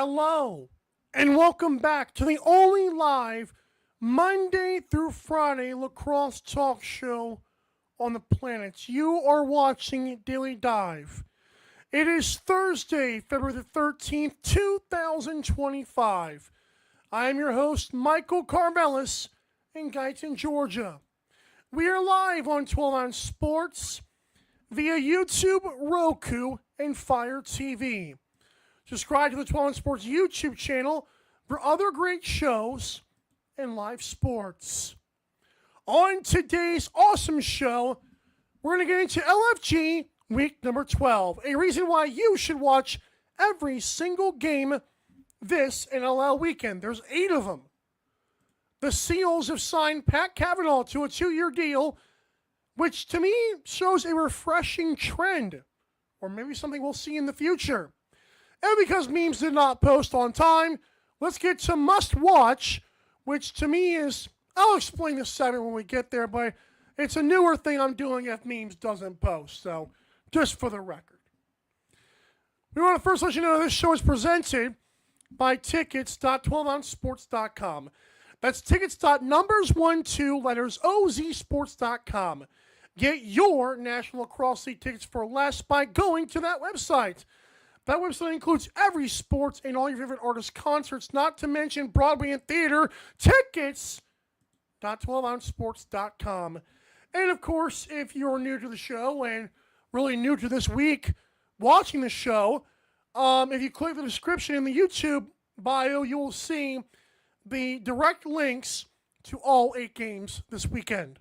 Hello, and welcome back to the only live Monday through Friday lacrosse talk show on the planet. You are watching Daily Dive. It is Thursday, February the 13th, 2025. I am your host, Michael Carmelis in Guyton, Georgia. We are live on 12 Ounce Sports via YouTube, Roku, and Fire TV. Subscribe to the 12 Ounce Sports YouTube channel for other great shows and live sports. On today's awesome show, we're going to get into LFG week number 12. A reason why you should watch every single game this NLL weekend. There's 8 of them. The Seals have signed Pat Kavanagh to a 2-year deal, which to me shows a refreshing trend, or maybe something we'll see in the future. And because memes did not post on time, let's get to must watch, which to me is, I'll explain this segment when we get there, but it's a newer thing I'm doing if memes doesn't post, so just for the record. We want to first let you know this show is presented by tickets.12ouncesports.com. That's tickets.numbers12lettersozsports.com. Get your National Lacrosse League tickets for less by going to that website. That website includes every sports and all your favorite artists' concerts, not to mention Broadway and theater. Tickets.12ouncesports.com. And of course, if you're new to the show and really new to this week watching the show, if you click the description in the YouTube bio, you will see the direct links to all 8 games this weekend.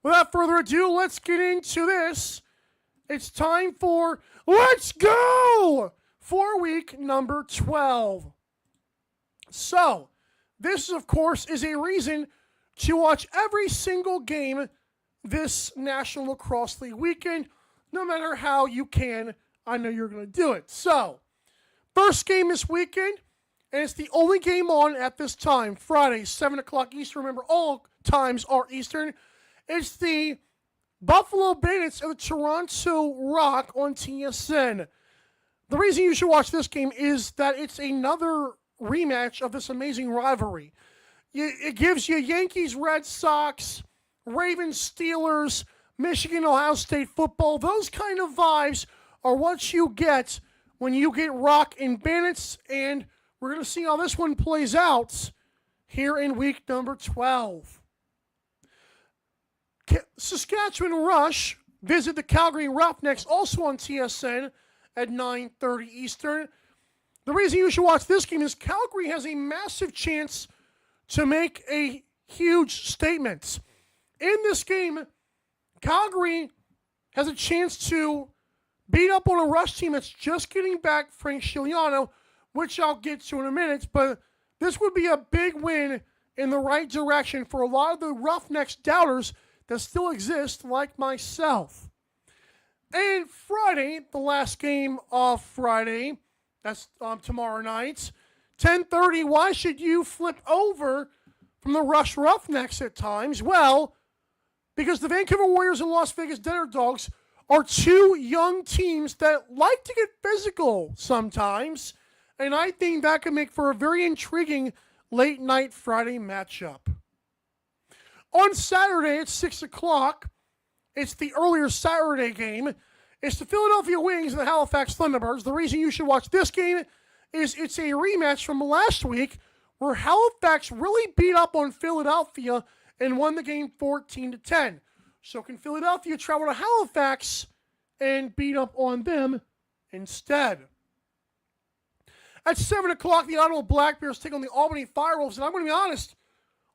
Without further ado, let's get into this. It's time for Let's Go for week number 12. So, this, of course, is a reason to watch every single game this National Lacrosse League weekend, no matter how you can. I know you're going to do it. So, first game this weekend, and it's the only game on at this time, Friday, 7 o'clock Eastern. Remember, all times are Eastern. It's the Buffalo Bandits of the Toronto Rock on TSN. The reason you should watch this game is that it's another rematch of this amazing rivalry. It gives you Yankees, Red Sox, Ravens, Steelers, Michigan, Ohio State football. Those kind of vibes are what you get when you get Rock and Bandits, and we're going to see how this one plays out here in week number 12. Saskatchewan Rush visit the Calgary Roughnecks, also on TSN at 9:30 Eastern. The reason you should watch this game is Calgary has a massive chance to make a huge statement. In this game, Calgary has a chance to beat up on a Rush team that's just getting back Frank Scigliano, which I'll get to in a minute, but this would be a big win in the right direction for a lot of the Roughnecks doubters that still exist, like myself. And Friday, the last game of Friday, that's tomorrow night, 10:30, why should you flip over from the Rush Roughnecks at times? Well, because the Vancouver Warriors and Las Vegas Dinner Dogs are 2 young teams that like to get physical sometimes, and I think that could make for a very intriguing late-night Friday matchup. On Saturday at 6 o'clock, it's the earlier Saturday game. It's the Philadelphia Wings and the Halifax Thunderbirds. The reason you should watch this game is it's a rematch from last week where Halifax really beat up on Philadelphia and won the game 14-10. So can Philadelphia travel to Halifax and beat up on them instead? At 7 o'clock, the Ottawa Black Bears take on the Albany Firewolves, and I'm going to be honest,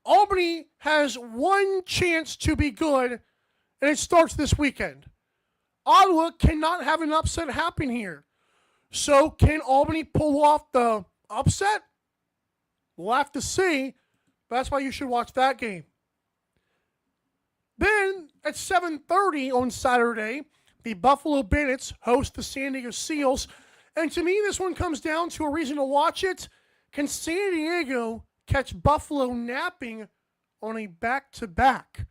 Albany has one chance to be good, and it starts this weekend. Ottawa cannot have an upset happen here. So can Albany pull off the upset? We'll have to see. That's why you should watch that game. Then at 7:30 on Saturday, the Buffalo Bandits host the San Diego Seals. And to me, this one comes down to a reason to watch it. Can San Diego catch Buffalo napping on a back-to-back?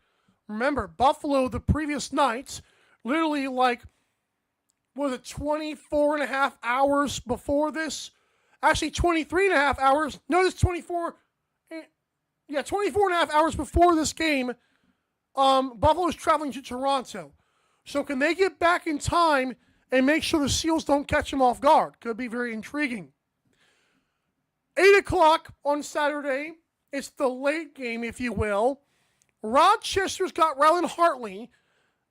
Remember, Buffalo the previous night, literally 24 and a half hours before this, Actually, 23 and a half hours. Notice 24 and a half hours before this game, Buffalo's traveling to Toronto. So can they get back in time and make sure the Seals don't catch them off guard? Could be very intriguing. 8 o'clock on Saturday. It's the late game, if you will. Rochester's got Ryland Hartley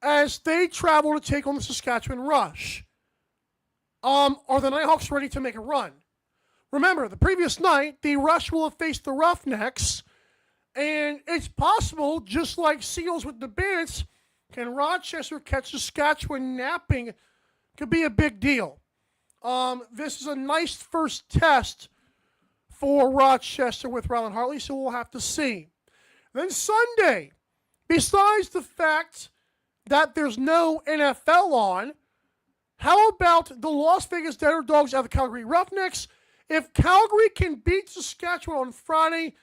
as they travel to take on the Saskatchewan Rush. Are the Nighthawks ready to make a run? Remember, the previous night, the Rush will have faced the Roughnecks, and it's possible, just like Seals with the Bandits, can Rochester catch Saskatchewan napping? Could be a big deal. This is a nice first test for Rochester with Ryland Hartley, so we'll have to see. Then Sunday, besides the fact that there's no NFL on, how about the Las Vegas Desert Dogs out of the Calgary Roughnecks? If Calgary can beat Saskatchewan on Friday,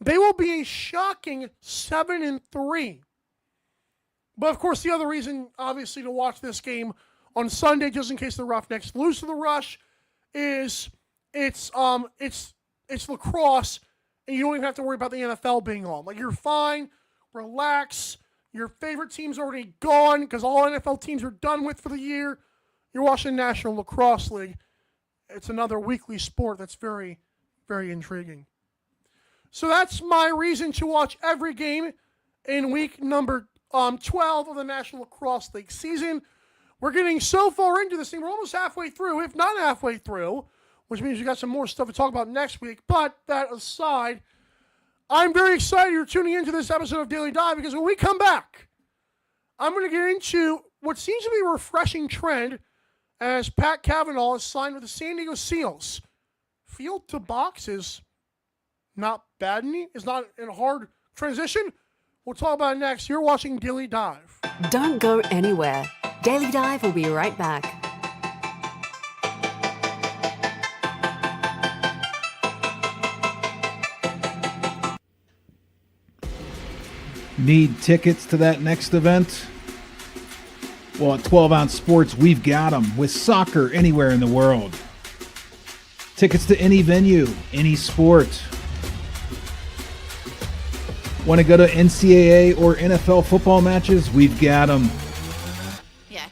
they will be a shocking 7-3. But of course, the other reason, obviously, to watch this game on Sunday, just in case the Roughnecks lose to the Rush, is it's lacrosse, and you don't even have to worry about the NFL being on. Like, you're fine, relax. Your favorite team's already gone because all NFL teams are done with for the year. You're watching National Lacrosse League. It's another weekly sport that's very, very intriguing. So that's my reason to watch every game in week number 12 of the National Lacrosse League season. We're getting so far into this thing. We're almost halfway through, if not halfway through, which means we got some more stuff to talk about next week. But that aside, I'm very excited you're tuning into this episode of Daily Dive because when we come back, I'm going to get into what seems to be a refreshing trend as Pat Kavanagh is signed with the San Diego Seals. Field to box is not bad, is not in a hard transition. We'll talk about it next. You're watching Daily Dive. Don't go anywhere. Daily Dive will be right back. Need tickets to that next event? Well, at 12 Ounce Sports, we've got them with soccer anywhere in the world. Tickets to any venue, any sport. Want to go to NCAA or NFL football matches? We've got them. Yeah.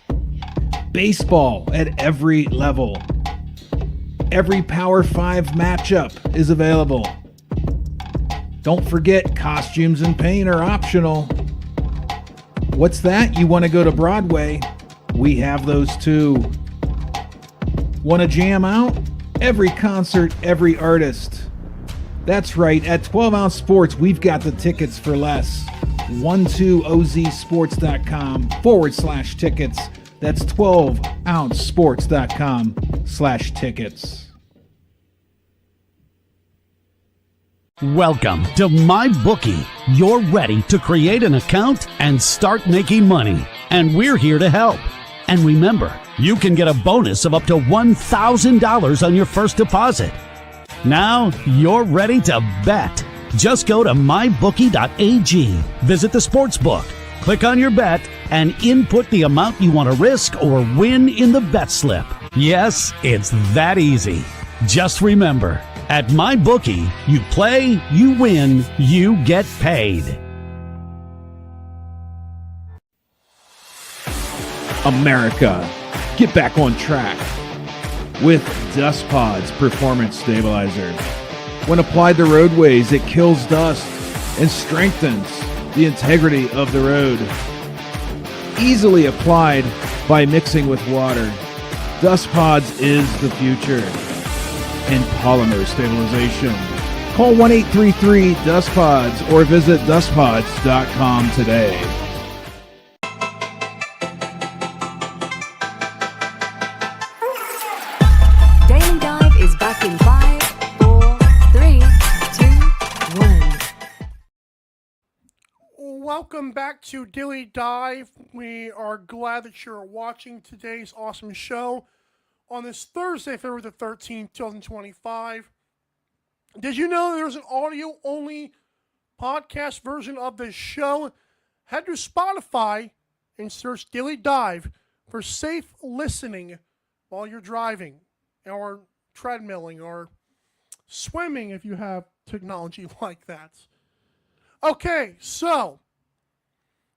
Baseball at every level. Every Power 5 matchup is available. Don't forget, costumes and paint are optional. What's that? You want to go to Broadway? We have those too. Want to jam out? Every concert, every artist. That's right, at 12 Ounce Sports, we've got the tickets for less. 12ozsports.com/tickets. That's 12ouncesports.com/tickets. Welcome to MyBookie. You're ready to create an account and start making money. And we're here to help. And remember, you can get a bonus of up to $1,000 on your first deposit. Now you're ready to bet. Just go to mybookie.ag, visit the sportsbook, click on your bet, and input the amount you want to risk or win in the bet slip. Yes, it's that easy. Just remember, at MyBookie, you play, you win, you get paid. America, get back on track with Dust Pod's Performance Stabilizer. When applied to roadways, it kills dust and strengthens the integrity of the road. Easily applied by mixing with water, Dust Pods is the future in polymer stabilization. Call 1-833-DUSTPODS or visit dustpods.com today. Daily Dive is back in 5, 4, 3, 2, 1. Welcome back to Daily Dive. We are glad that you're watching today's awesome show on this Thursday, February the 13th, 2025. Did you know there's an audio-only podcast version of this show? Head to Spotify and search Daily Dive for safe listening while you're driving or treadmilling or swimming if you have technology like that. Okay, so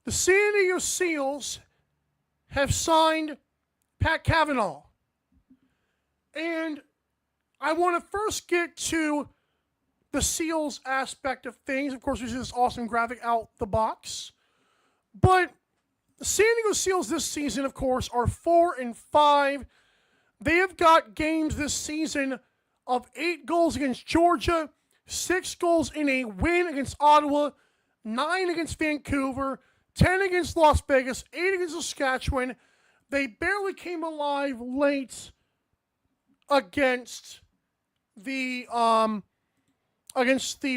the San Diego Seals have signed Pat Kavanagh. And I want to first get to the Seals aspect of things. Of course, we see this awesome graphic out the box. But the San Diego Seals this season, of course, are 4-5. They have got games this season of 8 goals against Georgia, 6 goals in a win against Ottawa, 9 against Vancouver, 10 against Las Vegas, 8 against Saskatchewan. They barely came alive late against the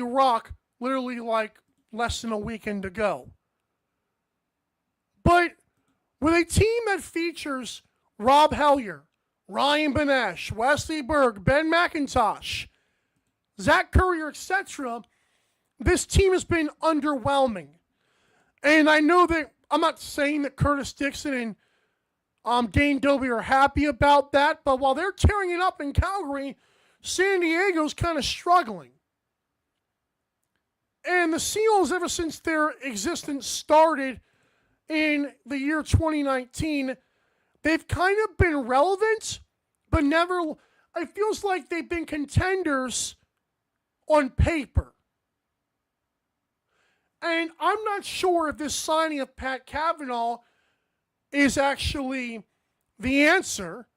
Rock, literally like less than a weekend to go. But with a team that features Rob Hellier, Ryan Benesh, Wesley Berg, Ben McIntosh, Zach Currier, etc., this team has been underwhelming. And I know that I'm not saying that Curtis Dixon and Dane Doby are happy about that, but while they're tearing it up in Calgary, San Diego's kind of struggling. And the Seals, ever since their existence started in the year 2019, they've kind of been relevant, but never, it feels like they've been contenders on paper. And I'm not sure if this signing of Pat Kavanagh is actually the answer.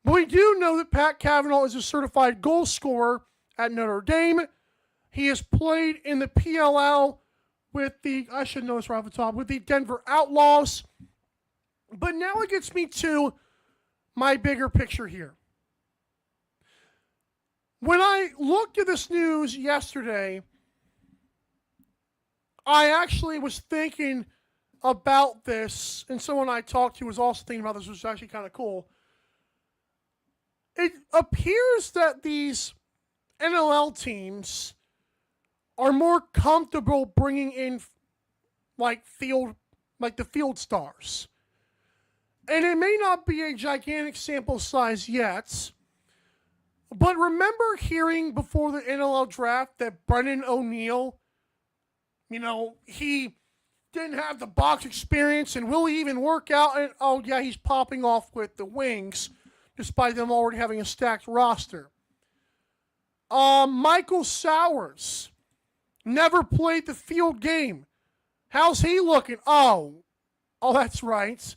But we do know that Pat Kavanagh is a certified goal scorer at Notre Dame. He has played in the PLL with I should know this right off the top, with the Denver Outlaws. But now it gets me to my bigger picture here. When I looked at this news yesterday, I actually was thinking about this, and someone I talked to was also thinking about this, which was actually kind of cool. It appears that these NLL teams are more comfortable bringing in the field stars. And it may not be a gigantic sample size yet, but remember hearing before the NLL draft that Brendan O'Neill, he didn't have the box experience, and will he even work out? And oh yeah, he's popping off with the Wings, despite them already having a stacked roster. Michael Sowers never played the field game. How's he looking? Oh, that's right.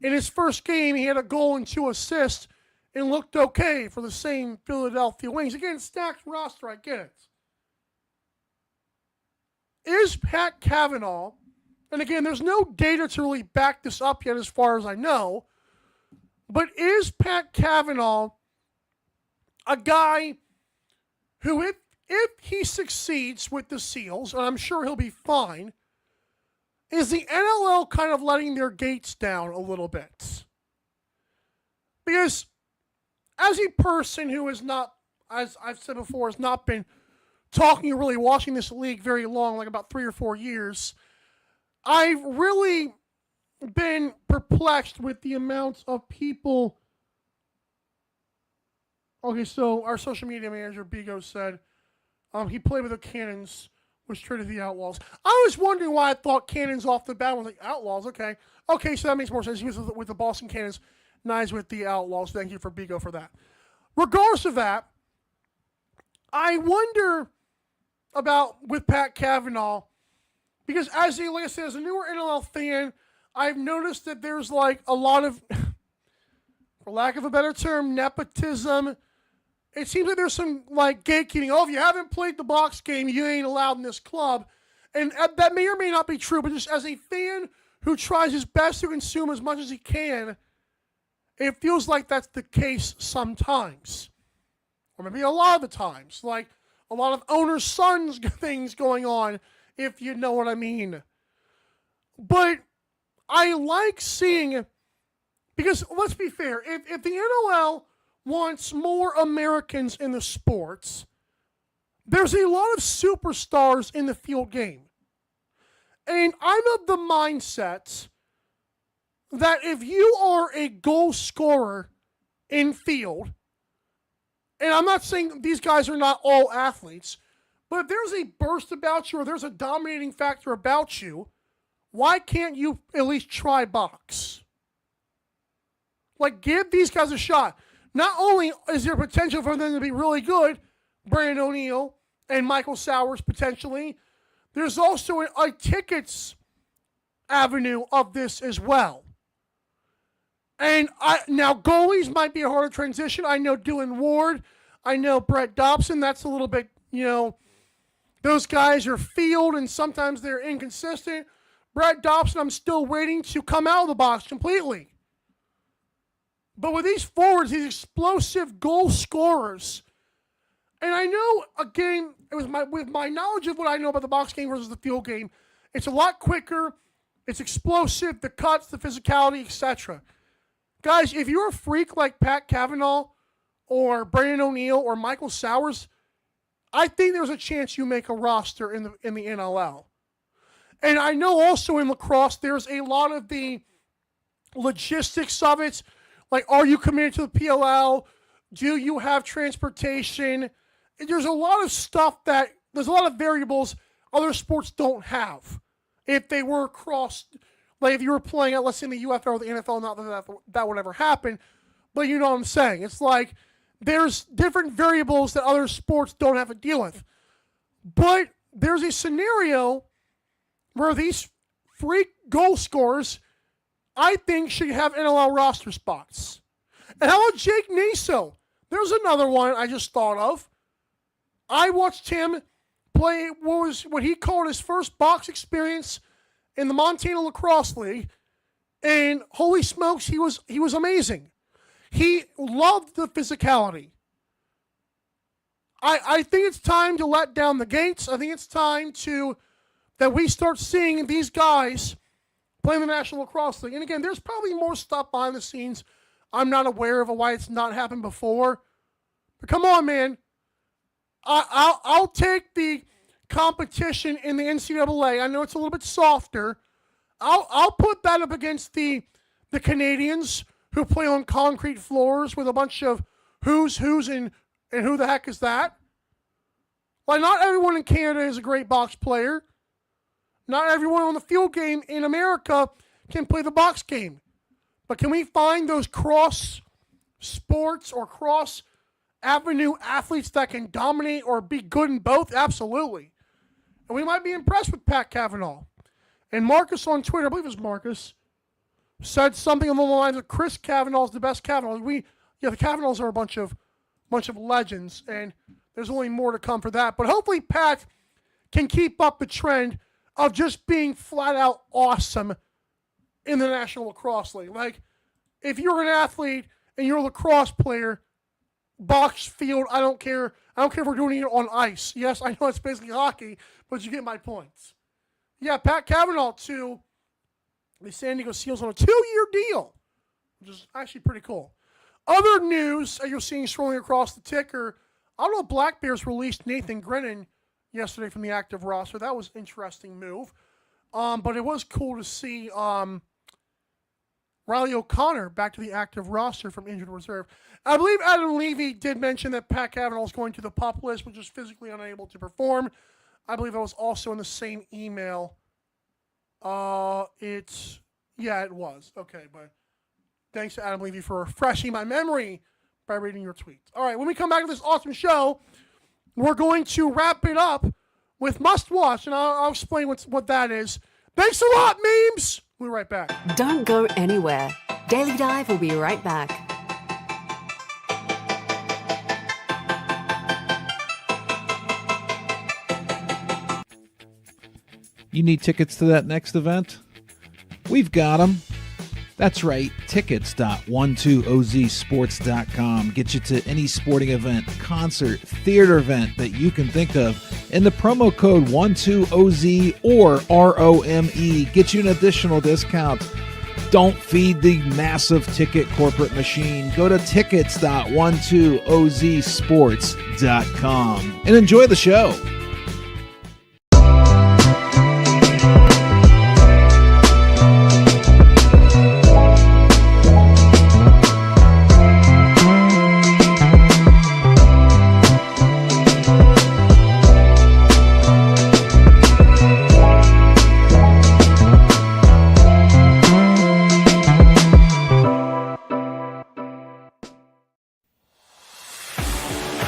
In his first game, he had a goal and 2 assists and looked okay for the same Philadelphia Wings. Again, stacked roster, I get it. Is Pat Kavanagh, and again, there's no data to really back this up yet as far as I know, but is Pat Kavanagh a guy who, if he succeeds with the Seals, and I'm sure he'll be fine, is the NLL kind of letting their gates down a little bit? Because as a person who has not, as I've said before, has not been talking or really watching this league very long, like about 3 or 4 years, I've really been perplexed with the amount of people. Okay, so our social media manager, Bigo, said he played with the Cannons, was traded to the Outlaws. I was wondering why I thought Cannons off the bat was like, Outlaws, okay. Okay, so that makes more sense. He was with the Boston Cannons, Nice with the Outlaws. Thank you for Bigo for that. Regardless of that, I wonder about with Pat Kavanagh, because like I said, as a newer NLL fan, I've noticed that there's like a lot of, for lack of a better term, nepotism. It seems like there's some like gatekeeping. Oh, if you haven't played the box game, you ain't allowed in this club. And that may or may not be true, but just as a fan who tries his best to consume as much as he can, it feels like that's the case sometimes. Or maybe a lot of the times. Like a lot of owner sons things going on, if you know what I mean. But I like seeing, because let's be fair, if the NLL wants more Americans in the sports, there's a lot of superstars in the field game. And I'm of the mindset that if you are a goal scorer in field, And I'm not saying these guys are not all athletes, but if there's a burst about you or there's a dominating factor about you, why can't you at least try box? Like, give these guys a shot. Not only is there potential for them to be really good, Brandon O'Neill and Michael Sowers potentially, there's also a tickets avenue of this as well. And now goalies might be a harder transition. I know Dylan Ward. I know Brett Dobson. That's a little bit, those guys are field and sometimes they're inconsistent. Brett Dobson, I'm still waiting to come out of the box completely. But with these forwards, these explosive goal scorers, and I know, again, with my knowledge of what I know about the box game versus the field game, it's a lot quicker, it's explosive, the cuts, the physicality, etc. Guys, if you're a freak like Pat Kavanagh or Brandon O'Neill or Michael Sowers, I think there's a chance you make a roster in the NLL. And I know also in lacrosse, there's a lot of the logistics of it. Like, are you committed to the PLL? Do you have transportation? There's a lot of stuff there's a lot of variables other sports don't have. If they were like if you were playing at, let's say, in the UFL or the NFL, not that would ever happen, but you know what I'm saying. It's like there's different variables that other sports don't have to deal with. But there's a scenario where these freak goal scorers, I think, should have NLL roster spots. And how about Jake Naso? There's another one I just thought of. I watched him play what he called his first box experience in the Montana Lacrosse League, and holy smokes, he was amazing. He loved the physicality. I think it's time to let down the gates. I think it's time that we start seeing these guys playing the National Lacrosse League. And again, there's probably more stuff behind the scenes I'm not aware of why it's not happened before. But come on, man. I'll take the competition in the NCAA. I know it's a little bit softer. I'll put that up against the Canadians who play on concrete floors with a bunch of who's and who the heck is that? Like, not everyone in Canada is a great box player. Not everyone on the field game in America can play the box game. But can we find those cross sports or cross avenue athletes that can dominate or be good in both? Absolutely. And we might be impressed with Pat Kavanagh. And Marcus on Twitter, I believe it was Marcus, said something along the lines of Chris Kavanagh's the best Kavanagh. The Kavanaghs are a bunch of legends, and there's only more to come for that. But hopefully Pat can keep up the trend of just being flat out awesome in the National Lacrosse League. Like, if you're an athlete and you're a lacrosse player, box, field, I don't care. I don't care if we're doing it on ice. Yes, I know it's basically hockey, but you get my points. Yeah, Pat Kavanagh to the San Diego Seals on a 2-year deal, which is actually pretty cool. Other news that you're seeing strolling across the ticker, I don't know, Black Bears released Nathan Grennan yesterday from the active roster. That was an interesting move. But it was cool to see Riley O'Connor back to the active roster from injured reserve. I believe Adam Levy did mention that Pat Kavanagh is going to the PUP list, which is physically unable to perform. I believe that was also in the same email. It was. Okay, but thanks to Adam Levy for refreshing my memory by reading your tweets. All right, when we come back to this awesome show, we're going to wrap it up with Must Watch, and I'll explain what that is. Thanks a lot, memes! We'll be right back. Don't go anywhere. Daily Dive will be right back. You need tickets to that next event? We've got them. That's right, tickets.12ozsports.com. Get you to any sporting event, concert, theater event that you can think of. And the promo code 12OZ or ROME gets you an additional discount. Don't feed the massive ticket corporate machine. Go to tickets.12ozsports.com and enjoy the show.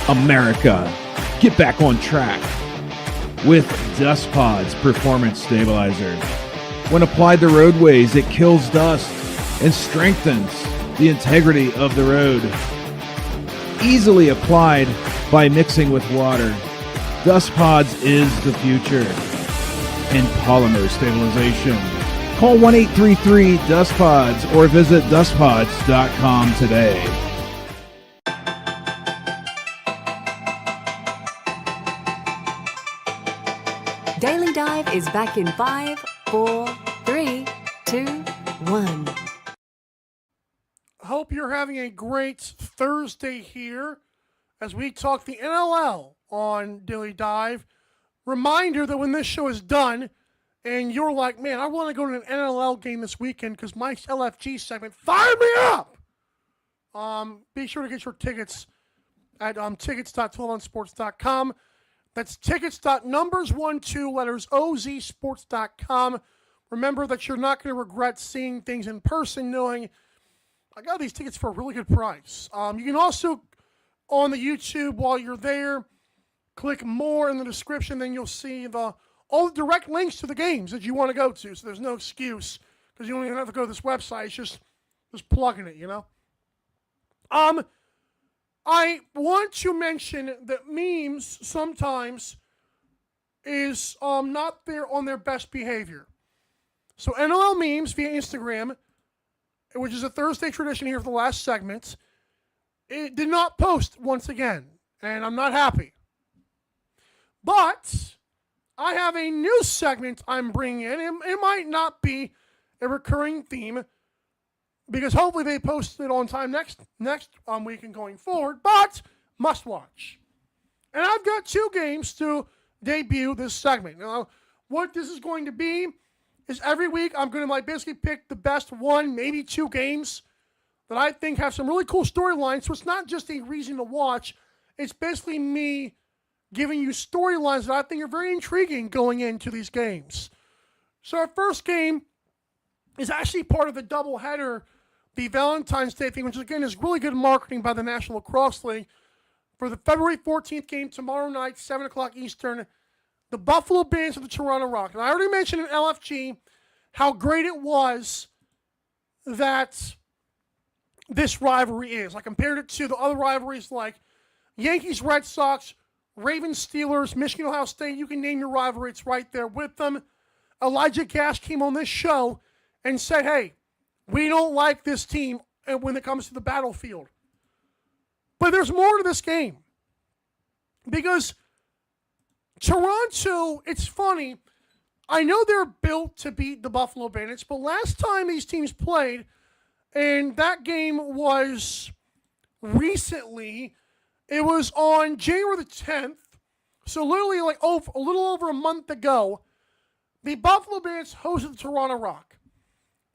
America, get back on track with Dust Pods Performance Stabilizer. When applied to roadways, it kills dust and strengthens the integrity of the road. Easily applied by mixing with water, Dust Pods is the future in polymer stabilization. Call 1-833-DUST-PODS or visit dustpods.com today. Daily Dive is back in 5, 4, 3, 2, 1. Hope you're having a great Thursday here as we talk the NLL on Daily Dive. Reminder that when this show is done and you're like, man, I want to go to an NLL game this weekend because my LFG segment fired me up. Be sure to get your tickets at tickets.12onsports.com. That's tickets.numbers12lettersozsports.com. Remember that you're not going to regret seeing things in person, knowing I got these tickets for a really good price. You can also, on the YouTube, while you're there, click more in the description, then you'll see all the direct links to the games that you want to go to. So there's no excuse because you don't even have to go to this website. It's just plugging it, you know. I want to mention that memes sometimes is not there on their best behavior. So NLL memes via Instagram, which is a Thursday tradition here for the last segment, it did not post once again, and I'm not happy. But I have a new segment I'm bringing in. It might not be a recurring theme because hopefully they post it on time next week and going forward, but must watch. And I've got 2 games to debut this segment. Now, what this is going to be is every week I'm going to basically pick the best 1, maybe 2 games that I think have some really cool storylines. So it's not just a reason to watch. It's basically me giving you storylines that I think are very intriguing going into these games. So our first game is actually part of the doubleheader, the Valentine's Day thing, which again is really good marketing by the National Lacrosse League. For the February 14th game tomorrow night, 7 o'clock Eastern, the Buffalo Bandits of the Toronto Rock. And I already mentioned in LFG how great it was that this rivalry is. I compared it to the other rivalries like Yankees, Red Sox, Ravens, Steelers, Michigan, Ohio State. You can name your rivalry. It's right there with them. Elijah Gash came on this show and said, hey, we don't like this team when it comes to the battlefield. But there's more to this game. Because Toronto, it's funny, I know they're built to beat the Buffalo Bandits, but last time these teams played, and that game was recently, it was on January the 10th, so literally a little over a month ago, the Buffalo Bandits hosted the Toronto Rock.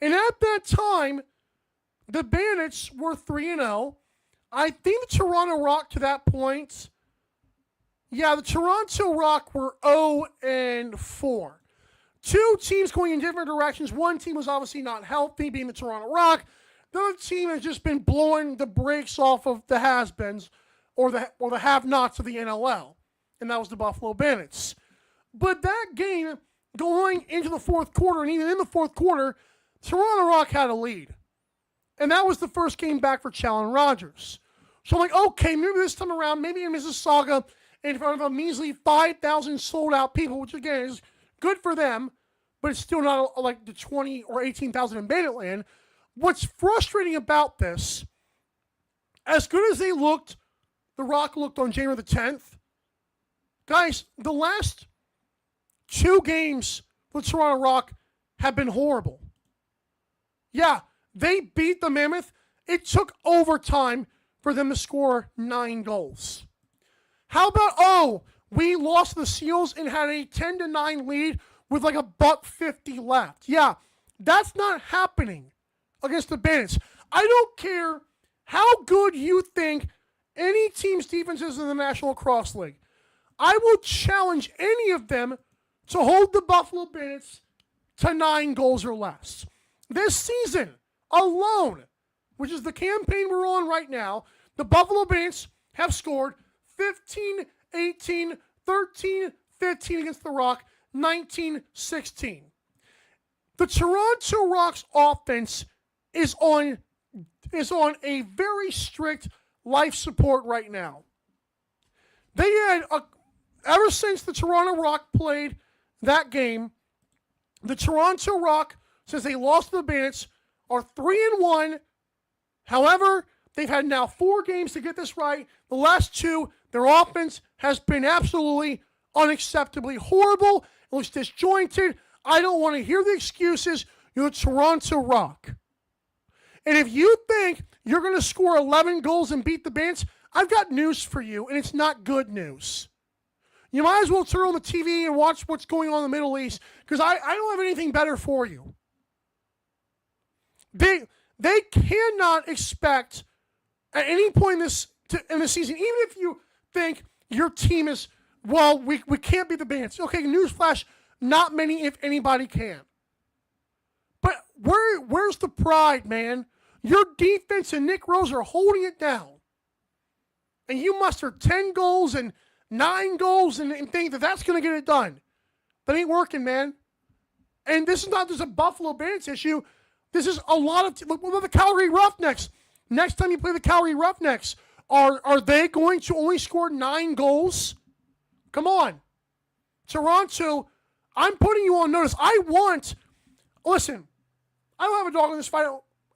And at that time, the Bandits were 3-0. I think the Toronto Rock to that point, the Toronto Rock were 0-4. 2 teams going in different directions. One team was obviously not healthy, being the Toronto Rock. The other team has just been blowing the brakes off of the has-beens or the have-nots of the NLL, and that was the Buffalo Bandits. But that game, going into the fourth quarter, and even in the fourth quarter, Toronto Rock had a lead. And that was the first game back for Challen Rogers. So I'm like, okay, maybe this time around, maybe in Mississauga, in front of a measly 5,000 sold-out people, which again is good for them, but it's still not like the 20 or 18,000 in Banditland. What's frustrating about this, as good as they looked, the Rock looked on January the 10th, guys, the last 2 games for the Toronto Rock have been horrible. Yeah, they beat the Mammoth. It took overtime for them to score 9 goals. How about, we lost the Seals and had a 10-9 lead with like $1.50 left. Yeah, that's not happening against the Bandits. I don't care how good you think any team's defense is in the National Lacrosse League. I will challenge any of them to hold the Buffalo Bandits to 9 goals or less. This season alone, which is the campaign we're on right now, the Buffalo Bandits have scored 15-18, 13-15 against the Rock, 19-16. The Toronto Rock's offense is on a very strict life support right now. They had ever since the Toronto Rock played that game, the Toronto Rock, since they lost to the Bandits, are 3-1. However, they've had now 4 games to get this right. The last 2, their offense has been absolutely unacceptably horrible. It looks disjointed. I don't want to hear the excuses. You're the Toronto Rock. And if you think you're going to score 11 goals and beat the Bandits, I've got news for you, and it's not good news. You might as well turn on the TV and watch what's going on in the Middle East, because I don't have anything better for you. They cannot expect at any point in the season, even if you think your team is, well, we can't beat the Bandits. Okay, newsflash, not many, if anybody, can. But where's the pride, man? Your defense and Nick Rose are holding it down. And you muster 10 goals and 9 goals and think that that's going to get it done. That ain't working, man. And this is not just a Buffalo Bandits issue. This is a lot of... Look at the Calgary Roughnecks. Next time you play the Calgary Roughnecks, are they going to only score 9 goals? Come on. Toronto, I'm putting you on notice. Listen, I don't have a dog in this fight,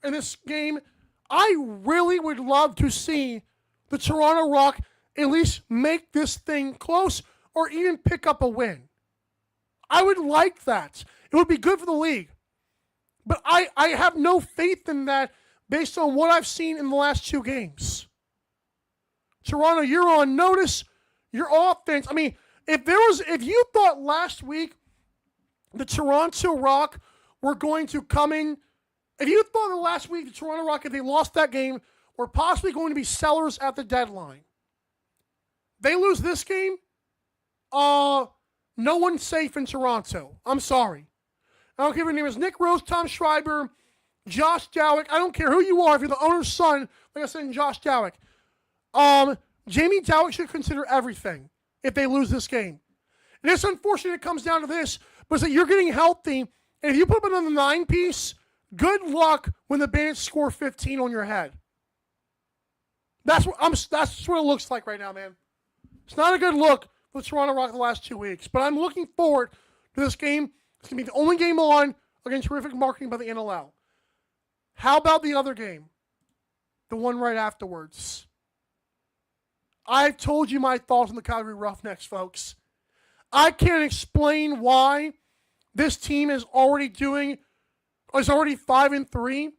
in this game. I really would love to see the Toronto Rock at least make this thing close or even pick up a win. I would like that. It would be good for the league. But I have no faith in that based on what I've seen in the last 2 games. Toronto, you're on notice. Your offense, I mean, if you thought last week the Toronto Rock were going to come in, if you thought the last week the Toronto Rock, if they lost that game, were possibly going to be sellers at the deadline, they lose this game, no one's safe in Toronto. I'm sorry. I don't care if your name is Nick Rose, Tom Schreiber, Josh Dowick. I don't care who you are. If you're the owner's son, like I said in Josh Dowick, Jamie Dowick should consider everything if they lose this game. And it's unfortunate it comes down to this, but it's that you're getting healthy, and if you put up another 9-piece, good luck when the Bandits score 15 on your head. That's what it looks like right now, man. It's not a good look for the Toronto Rock the last 2 weeks, but I'm looking forward to this game. It's going to be the only game on against terrific marketing by the NLL. How about the other game? The one right afterwards. I've told you my thoughts on the Calgary Roughnecks, folks. I can't explain why this team is already 5-3,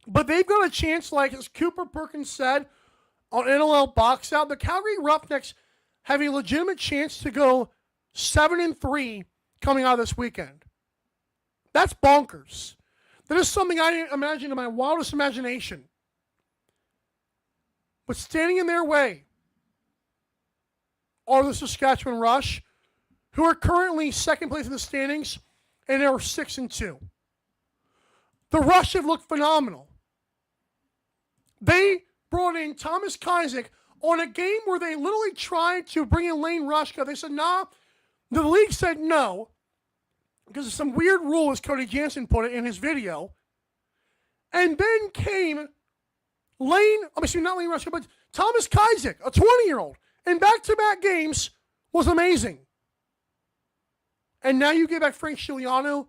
but they've got a chance, like as Cooper Perkins said on NLL Box Out, the Calgary Roughnecks have a legitimate chance to go 7-3 coming out of this weekend. That's bonkers. That is something I didn't imagine in my wildest imagination. But standing in their way are the Saskatchewan Rush, who are currently second place in the standings, and they are 6-2. The Rush have looked phenomenal. They brought in Thomas Kajzik on a game where they literally tried to bring in Lane Rushka. They said, nah. The league said no, because of some weird rule, as Cody Jansen put it in his video. And then came not Lane Rushka, but Thomas Kajzik, a 20-year-old, in back-to-back games, was amazing. And now you get back Frank Scigliano,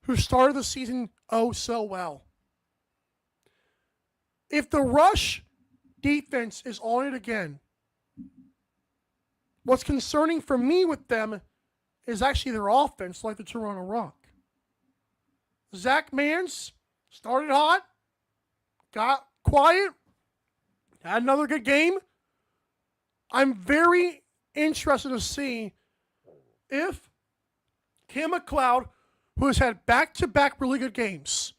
who started the season oh so well. If the Rush defense is on it again, what's concerning for me with them is actually their offense, like the Toronto Rock. Zach Mans started hot, got quiet, had another good game. I'm very interested to see if Cam McLeod, who has had back-to-back really good games,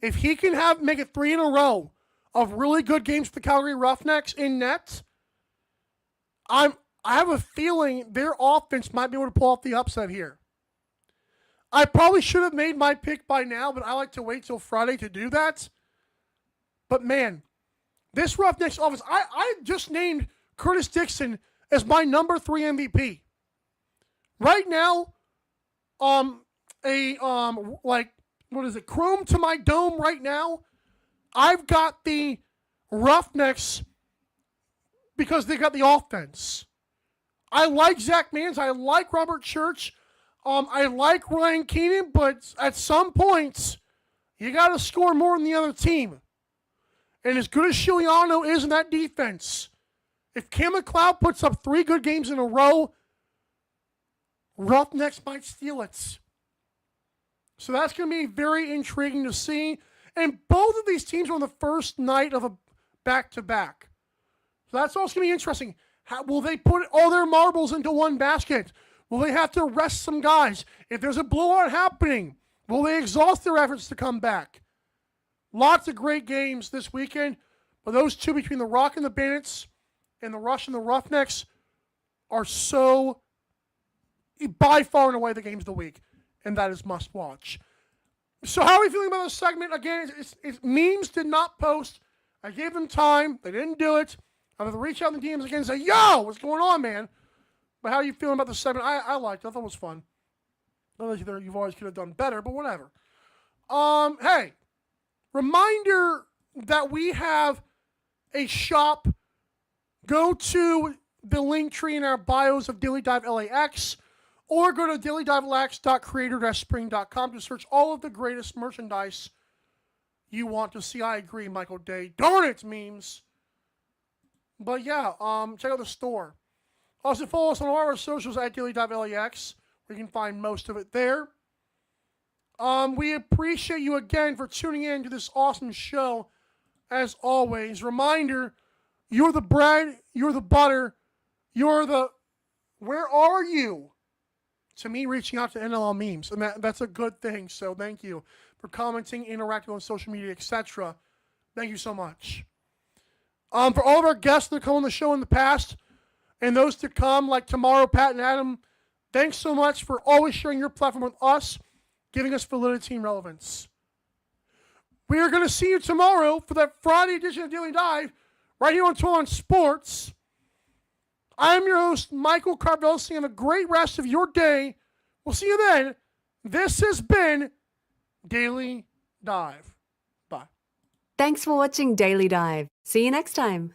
if he can make it 3 in a row of really good games for the Calgary Roughnecks in net, I have a feeling their offense might be able to pull off the upset here. I probably should have made my pick by now, but I like to wait till Friday to do that. But man, this Roughnecks offense, I just named Curtis Dixon as my number 3 MVP. Right now, chrome to my dome right now, I've got the Roughnecks because they got the offense. I like Zach Mans. I like Robert Church. I like Ryan Keenan, but at some points, you got to score more than the other team. And as good as Schigliano is in that defense, if Cam McLeod puts up 3 good games in a row, Roughnecks might steal it. So that's going to be very intriguing to see. And both of these teams are on the first night of a back-to-back. So that's also going to be interesting. Will they put all their marbles into one basket? Will they have to rest some guys? If there's a blowout happening, will they exhaust their efforts to come back? Lots of great games this weekend. But those two between the Rock and the Bandits and the Rush and the Roughnecks are so, by far and away, the games of the week. And that is must watch. So how are we feeling about this segment? Again, it's memes did not post. I gave them time. They didn't do it. I'm going to reach out in the DMs again and say, yo, what's going on, man? But how are you feeling about the segment? I liked it. I thought it was fun. Unless you've always could have done better, but whatever. Hey, reminder that we have a shop. Go to the link tree in our bios of Daily Dive LAX. Or go to dailydivelacx.creator-spring.com to search all of the greatest merchandise you want to see. I agree, Michael Day. Darn it, memes. But yeah, check out the store. Also follow us on all our socials at dailydivelAX. We can find most of it there. We appreciate you again for tuning in to this awesome show. As always, reminder, you're the bread, you're the butter, you're the... Where are you? To me, reaching out to NLL memes, and that's a good thing. So thank you for commenting, interacting on social media, etc. Thank you so much. For all of our guests that come on the show in the past, and those to come, like tomorrow, Pat and Adam, thanks so much for always sharing your platform with us, giving us validity and relevance. We are going to see you tomorrow for that Friday edition of Daily Dive, right here on 12 on Sports. I am your host, Michael Carvel, saying have a great rest of your day. We'll see you then. This has been Daily Dive. Bye. Thanks for watching Daily Dive. See you next time.